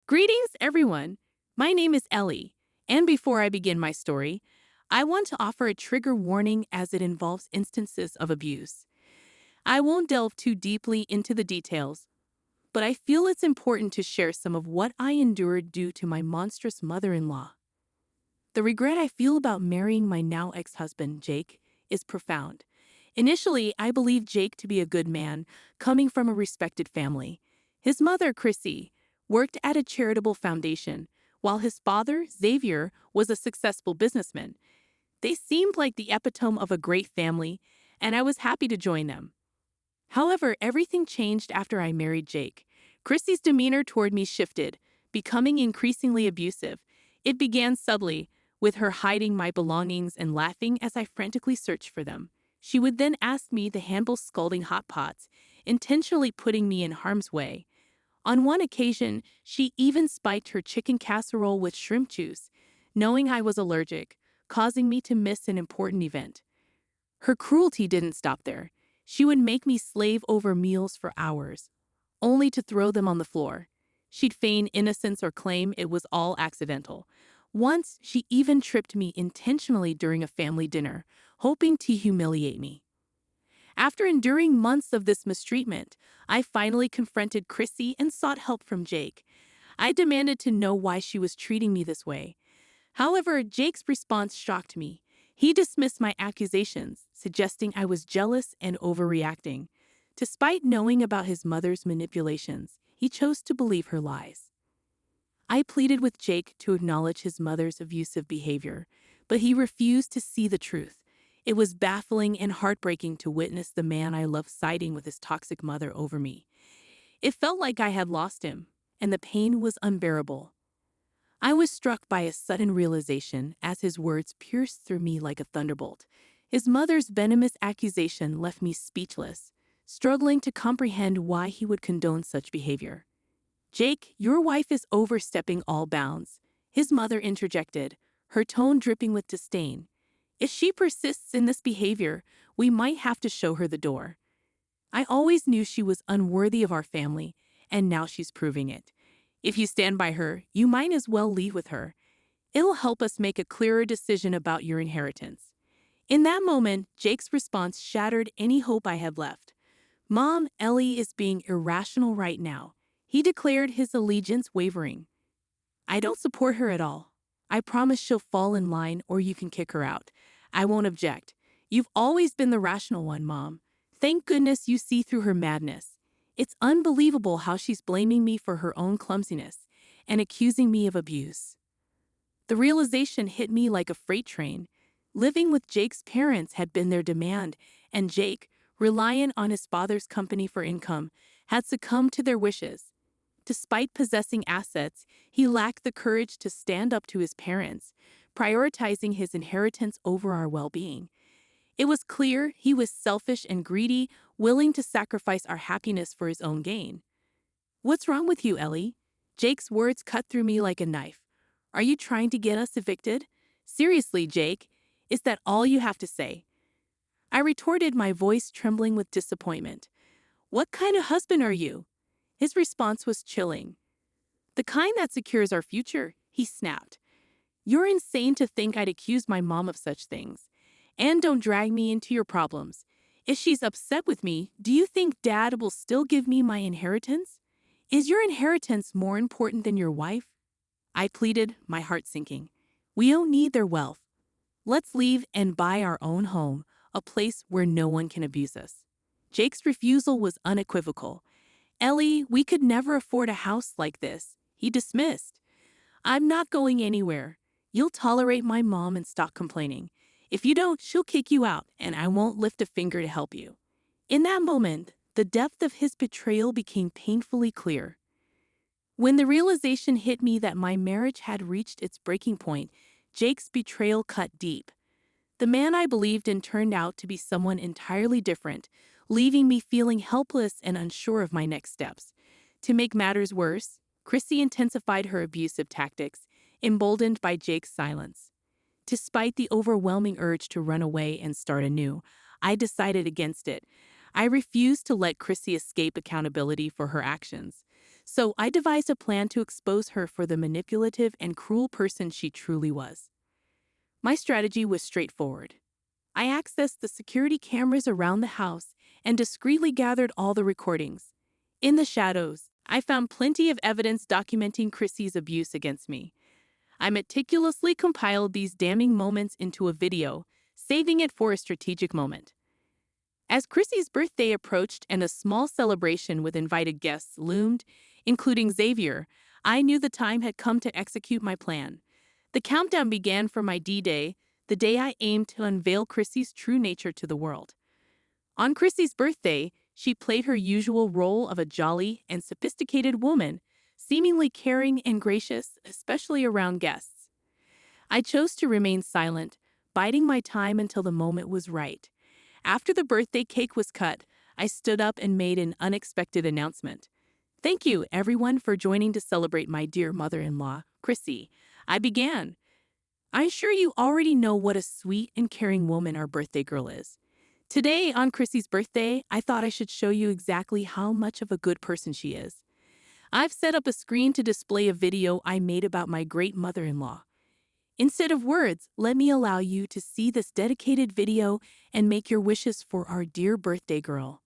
Greetings, everyone. My name is Ellie, and before I begin my story, I want to offer a trigger warning as it involves instances of abuse. I won't delve too deeply into the details, but I feel it's important to share some of what I endured due to my monstrous mother-in-law. The regret I feel about marrying my now ex-husband, Jake, is profound. Initially, I believed Jake to be a good man, coming from a respected family. His mother, Chrissy, worked at a charitable foundation, while his father, Xavier, was a successful businessman. They seemed like the epitome of a great family, and I was happy to join them. However, everything changed after I married Jake. Chrissy's demeanor toward me shifted, becoming increasingly abusive. It began subtly, with her hiding my belongings and laughing as I frantically searched for them. She would then ask me to handle scalding hot pots, intentionally putting me in harm's way. On one occasion, she even spiked her chicken casserole with shrimp juice, knowing I was allergic, causing me to miss an important event. Her cruelty didn't stop there. She would make me slave over meals for hours, only to throw them on the floor. She'd feign innocence or claim it was all accidental. Once, she even tripped me intentionally during a family dinner, hoping to humiliate me. After enduring months of this mistreatment, I finally confronted Chrissy and sought help from Jake. I demanded to know why she was treating me this way. However, Jake's response shocked me. He dismissed my accusations, suggesting I was jealous and overreacting. Despite knowing about his mother's manipulations, he chose to believe her lies. I pleaded with Jake to acknowledge his mother's abusive behavior, but he refused to see the truth. It was baffling and heartbreaking to witness the man I loved siding with his toxic mother over me. It felt like I had lost him, and the pain was unbearable. I was struck by a sudden realization as his words pierced through me like a thunderbolt. His mother's venomous accusation left me speechless, struggling to comprehend why he would condone such behavior. "Jake, your wife is overstepping all bounds," his mother interjected, her tone dripping with disdain. "If she persists in this behavior, we might have to show her the door. I always knew she was unworthy of our family, and now she's proving it. If you stand by her, you might as well leave with her. It'll help us make a clearer decision about your inheritance." In that moment, Jake's response shattered any hope I had left. "Mom, Ellie is being irrational right now," he declared, his allegiance wavering. "I don't support her at all. I promise she'll fall in line or you can kick her out. I won't object. You've always been the rational one, Mom. Thank goodness you see through her madness. It's unbelievable how she's blaming me for her own clumsiness and accusing me of abuse." The realization hit me like a freight train. Living with Jake's parents had been their demand, and Jake, reliant on his father's company for income, had succumbed to their wishes. Despite possessing assets, he lacked the courage to stand up to his parents, prioritizing his inheritance over our well-being. It was clear he was selfish and greedy, willing to sacrifice our happiness for his own gain. "What's wrong with you, Ellie?" Jake's words cut through me like a knife. "Are you trying to get us evicted? Seriously, Jake, is that all you have to say?" I retorted, my voice trembling with disappointment. "What kind of husband are you?" His response was chilling. "The kind that secures our future," he snapped. "You're insane to think I'd accuse my mom of such things. And don't drag me into your problems. If she's upset with me, do you think Dad will still give me my inheritance? Is your inheritance more important than your wife?" I pleaded, my heart sinking. "We don't need their wealth. Let's leave and buy our own home, a place where no one can abuse us." Jake's refusal was unequivocal. "Ellie, we could never afford a house like this," he dismissed. "I'm not going anywhere. You'll tolerate my mom and stop complaining. If you don't, she'll kick you out, and I won't lift a finger to help you." In that moment, the depth of his betrayal became painfully clear. When the realization hit me that my marriage had reached its breaking point, Jake's betrayal cut deep. The man I believed in turned out to be someone entirely different, leaving me feeling helpless and unsure of my next steps. To make matters worse, Chrissy intensified her abusive tactics, emboldened by Jake's silence. Despite the overwhelming urge to run away and start anew, I decided against it. I refused to let Chrissy escape accountability for her actions. So I devised a plan to expose her for the manipulative and cruel person she truly was. My strategy was straightforward. I accessed the security cameras around the house and discreetly gathered all the recordings. In the shadows, I found plenty of evidence documenting Chrissy's abuse against me. I meticulously compiled these damning moments into a video, saving it for a strategic moment. As Chrissy's birthday approached and a small celebration with invited guests loomed, including Xavier, I knew the time had come to execute my plan. The countdown began for my D-Day, the day I aimed to unveil Chrissy's true nature to the world. On Chrissy's birthday, she played her usual role of a jolly and sophisticated woman, seemingly caring and gracious, especially around guests. I chose to remain silent, biding my time until the moment was right. After the birthday cake was cut, I stood up and made an unexpected announcement. "Thank you, everyone, for joining to celebrate my dear mother-in-law, Chrissy," I began. "I'm sure you already know what a sweet and caring woman our birthday girl is. Today, on Chrissy's birthday, I thought I should show you exactly how much of a good person she is. I've set up a screen to display a video I made about my great mother-in-law. Instead of words, let me allow you to see this dedicated video and make your wishes for our dear birthday girl."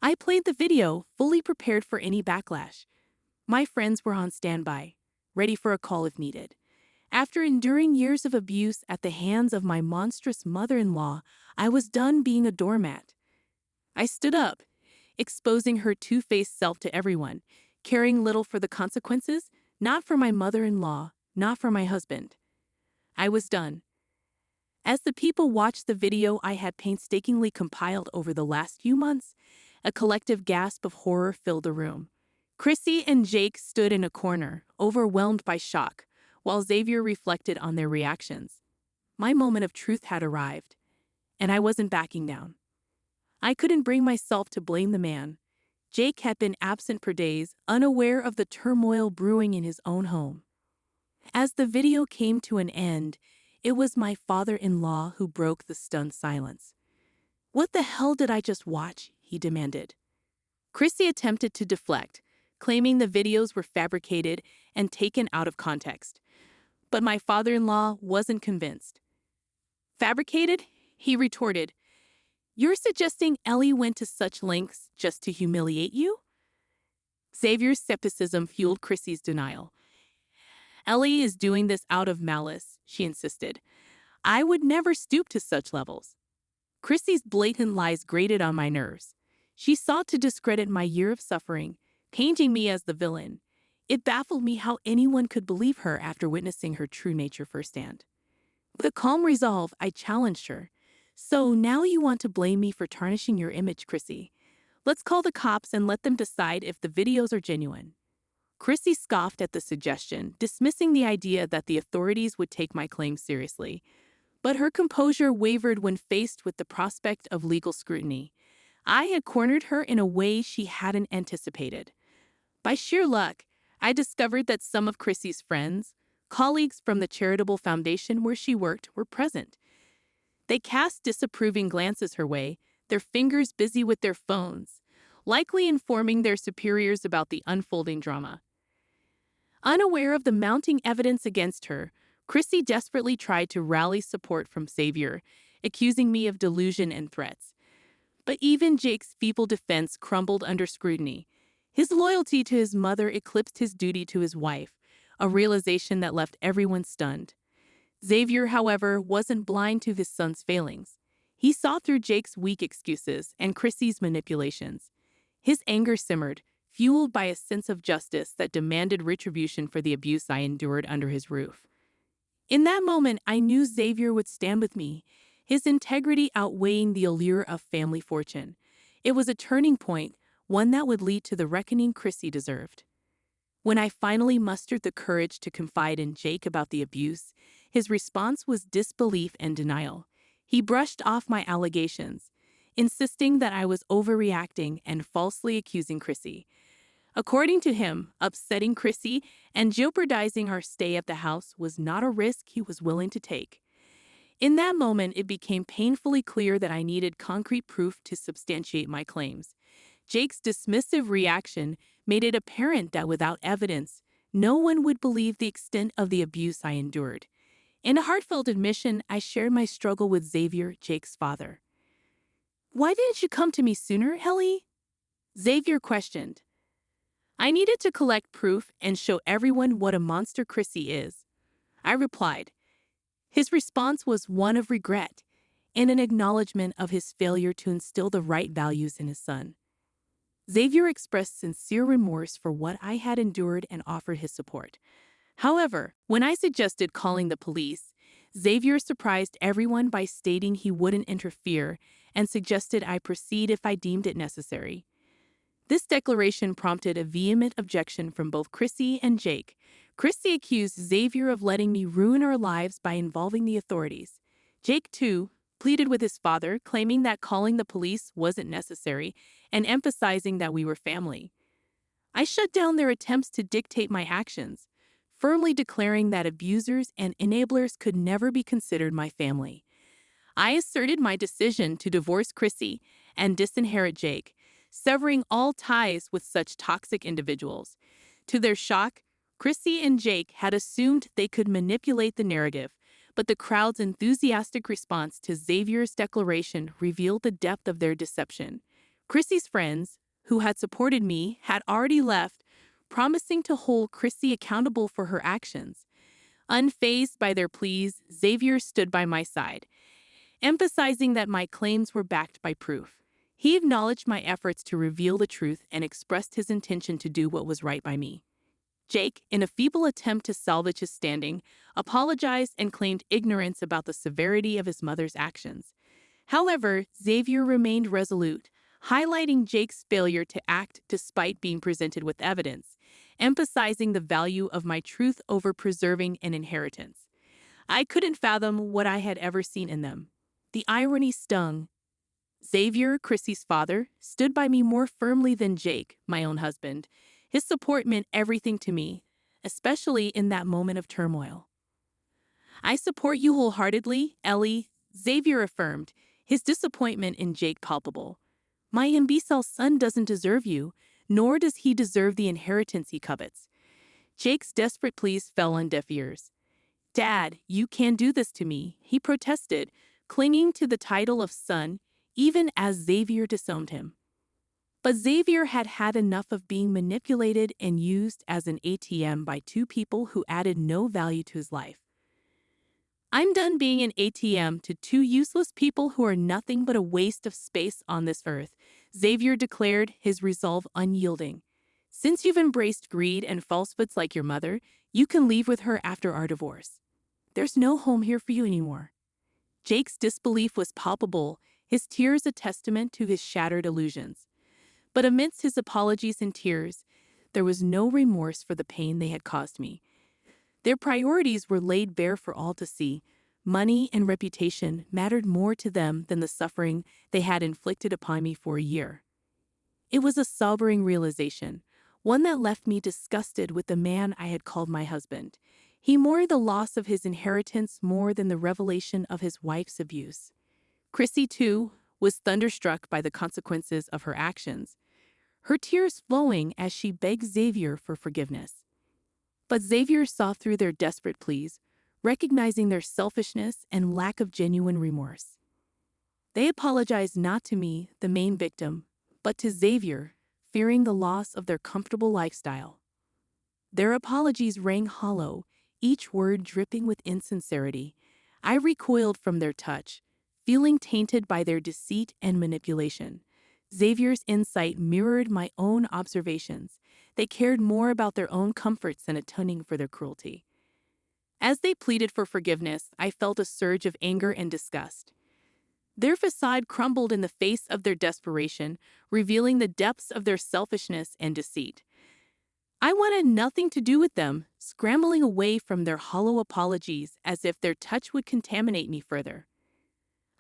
I played the video, fully prepared for any backlash. My friends were on standby, ready for a call if needed. After enduring years of abuse at the hands of my monstrous mother-in-law, I was done being a doormat. I stood up, exposing her two-faced self to everyone, caring little for the consequences, not for my mother-in-law, not for my husband. I was done. As the people watched the video I had painstakingly compiled over the last few months, a collective gasp of horror filled the room. Chrissy and Jake stood in a corner, overwhelmed by shock, while Xavier reflected on their reactions. My moment of truth had arrived, and I wasn't backing down. I couldn't bring myself to blame the man. Jake had been absent for days, unaware of the turmoil brewing in his own home. As the video came to an end, it was my father-in-law who broke the stunned silence. "What the hell did I just watch?" he demanded. Chrissy attempted to deflect, claiming the videos were fabricated and taken out of context. But my father-in-law wasn't convinced. "Fabricated?" he retorted. "You're suggesting Ellie went to such lengths just to humiliate you?" Xavier's skepticism fueled Chrissy's denial. "Ellie is doing this out of malice," she insisted. "I would never stoop to such levels." Chrissy's blatant lies grated on my nerves. She sought to discredit my year of suffering, painting me as the villain. It baffled me how anyone could believe her after witnessing her true nature firsthand. With a calm resolve, I challenged her. "So now you want to blame me for tarnishing your image, Chrissy. Let's call the cops and let them decide if the videos are genuine." Chrissy scoffed at the suggestion, dismissing the idea that the authorities would take my claims seriously. But her composure wavered when faced with the prospect of legal scrutiny. I had cornered her in a way she hadn't anticipated. By sheer luck, I discovered that some of Chrissy's friends, colleagues from the charitable foundation where she worked, were present. They cast disapproving glances her way, their fingers busy with their phones, likely informing their superiors about the unfolding drama. Unaware of the mounting evidence against her, Chrissy desperately tried to rally support from Xavier, accusing me of delusion and threats. But even Jake's feeble defense crumbled under scrutiny. His loyalty to his mother eclipsed his duty to his wife, a realization that left everyone stunned. Xavier, however, wasn't blind to his son's failings. He saw through Jake's weak excuses and Chrissy's manipulations. His anger simmered, fueled by a sense of justice that demanded retribution for the abuse I endured under his roof. In that moment, I knew Xavier would stand with me, his integrity outweighing the allure of family fortune. It was a turning point, one that would lead to the reckoning Chrissy deserved. When I finally mustered the courage to confide in Jake about the abuse, his response was disbelief and denial. He brushed off my allegations, insisting that I was overreacting and falsely accusing Chrissy. According to him, upsetting Chrissy and jeopardizing our stay at the house was not a risk he was willing to take. In that moment, it became painfully clear that I needed concrete proof to substantiate my claims. Jake's dismissive reaction made it apparent that without evidence, no one would believe the extent of the abuse I endured. In a heartfelt admission, I shared my struggle with Xavier, Jake's father. "Why didn't you come to me sooner, Ellie?" Xavier questioned. "I needed to collect proof and show everyone what a monster Chrissy is," I replied. His response was one of regret and an acknowledgement of his failure to instill the right values in his son. Xavier expressed sincere remorse for what I had endured and offered his support. However, when I suggested calling the police, Xavier surprised everyone by stating he wouldn't interfere and suggested I proceed if I deemed it necessary. This declaration prompted a vehement objection from both Chrissy and Jake. Chrissy accused Xavier of letting me ruin our lives by involving the authorities. Jake, too, pleaded with his father, claiming that calling the police wasn't necessary and emphasizing that we were family. I shut down their attempts to dictate my actions, firmly declaring that abusers and enablers could never be considered my family. I asserted my decision to divorce Chrissy and disinherit Jake, severing all ties with such toxic individuals. To their shock, Chrissy and Jake had assumed they could manipulate the narrative, but the crowd's enthusiastic response to Xavier's declaration revealed the depth of their deception. Chrissy's friends, who had supported me, had already left, promising to hold Chrissy accountable for her actions. Unfazed by their pleas, Xavier stood by my side, emphasizing that my claims were backed by proof. He acknowledged my efforts to reveal the truth and expressed his intention to do what was right by me. Jake, in a feeble attempt to salvage his standing, apologized and claimed ignorance about the severity of his mother's actions. However, Xavier remained resolute, highlighting Jake's failure to act despite being presented with evidence, emphasizing the value of my truth over preserving an inheritance. I couldn't fathom what I had ever seen in them. The irony stung. Xavier, Chrissy's father, stood by me more firmly than Jake, my own husband. His support meant everything to me, especially in that moment of turmoil. "I support you wholeheartedly, Ellie," Xavier affirmed, his disappointment in Jake palpable. "My imbecile son doesn't deserve you, nor does he deserve the inheritance he covets." Jake's desperate pleas fell on deaf ears. "Dad, you can't do this to me," he protested, clinging to the title of son, even as Xavier disowned him. But Xavier had had enough of being manipulated and used as an ATM by two people who added no value to his life. "I'm done being an ATM to two useless people who are nothing but a waste of space on this earth," Xavier declared, his resolve unyielding. "Since you've embraced greed and falsehoods like your mother, you can leave with her after our divorce. There's no home here for you anymore." Jake's disbelief was palpable, his tears a testament to his shattered illusions. But amidst his apologies and tears, there was no remorse for the pain they had caused me. Their priorities were laid bare for all to see. Money and reputation mattered more to them than the suffering they had inflicted upon me for a year. It was a sobering realization, one that left me disgusted with the man I had called my husband. He mourned the loss of his inheritance more than the revelation of his wife's abuse. Chrissy, too, was thunderstruck by the consequences of her actions, her tears flowing as she begged Xavier for forgiveness. But Xavier saw through their desperate pleas, recognizing their selfishness and lack of genuine remorse. They apologized not to me, the main victim, but to Xavier, fearing the loss of their comfortable lifestyle. Their apologies rang hollow, each word dripping with insincerity. I recoiled from their touch, feeling tainted by their deceit and manipulation. Xavier's insight mirrored my own observations. They cared more about their own comforts than atoning for their cruelty. As they pleaded for forgiveness, I felt a surge of anger and disgust. Their facade crumbled in the face of their desperation, revealing the depths of their selfishness and deceit. I wanted nothing to do with them, scrambling away from their hollow apologies as if their touch would contaminate me further.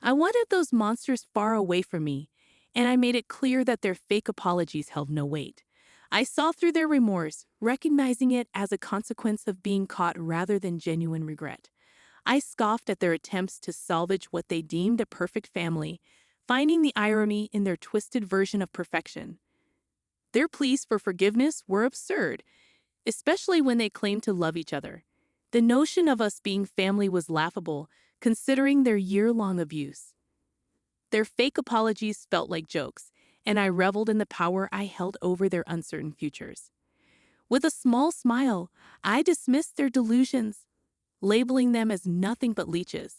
I wanted those monsters far away from me, and I made it clear that their fake apologies held no weight. I saw through their remorse, recognizing it as a consequence of being caught rather than genuine regret. I scoffed at their attempts to salvage what they deemed a perfect family, finding the irony in their twisted version of perfection. Their pleas for forgiveness were absurd, especially when they claimed to love each other. The notion of us being family was laughable, considering their year-long abuse. Their fake apologies felt like jokes, and I reveled in the power I held over their uncertain futures. With a small smile, I dismissed their delusions, labeling them as nothing but leeches.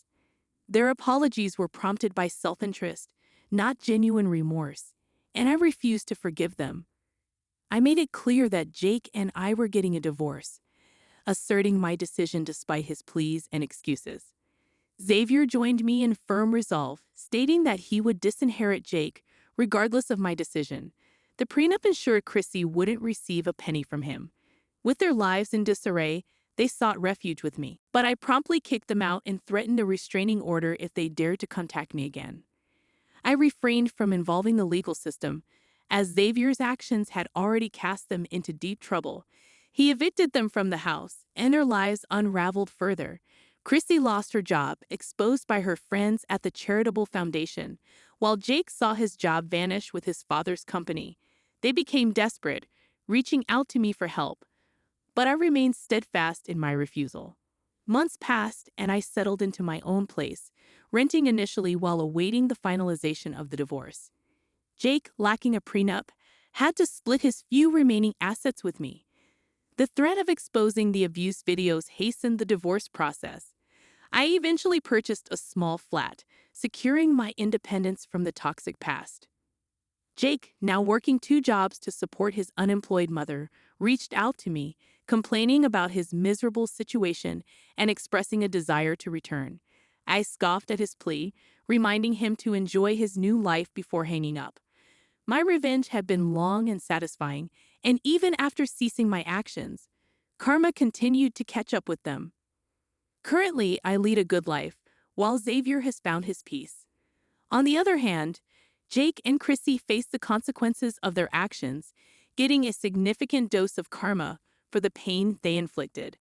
Their apologies were prompted by self-interest, not genuine remorse, and I refused to forgive them. I made it clear that Jake and I were getting a divorce, asserting my decision despite his pleas and excuses. Xavier joined me in firm resolve, stating that he would disinherit Jake regardless of my decision. The prenup ensured Chrissy wouldn't receive a penny from him. With their lives in disarray, they sought refuge with me, but I promptly kicked them out and threatened a restraining order if they dared to contact me again. I refrained from involving the legal system, as Xavier's actions had already cast them into deep trouble. He evicted them from the house, and their lives unraveled further. Chrissy lost her job, exposed by her friends at the charitable foundation, while Jake saw his job vanish with his father's company. They became desperate, reaching out to me for help, but I remained steadfast in my refusal. Months passed, and I settled into my own place, renting initially while awaiting the finalization of the divorce. Jake, lacking a prenup, had to split his few remaining assets with me. The threat of exposing the abuse videos hastened the divorce process. I eventually purchased a small flat, securing my independence from the toxic past. Jake, now working 2 jobs to support his unemployed mother, reached out to me, complaining about his miserable situation and expressing a desire to return. I scoffed at his plea, reminding him to enjoy his new life before hanging up. My revenge had been long and satisfying, and even after ceasing my actions, karma continued to catch up with them. Currently, I lead a good life, while Xavier has found his peace. On the other hand, Jake and Chrissy face the consequences of their actions, getting a significant dose of karma for the pain they inflicted.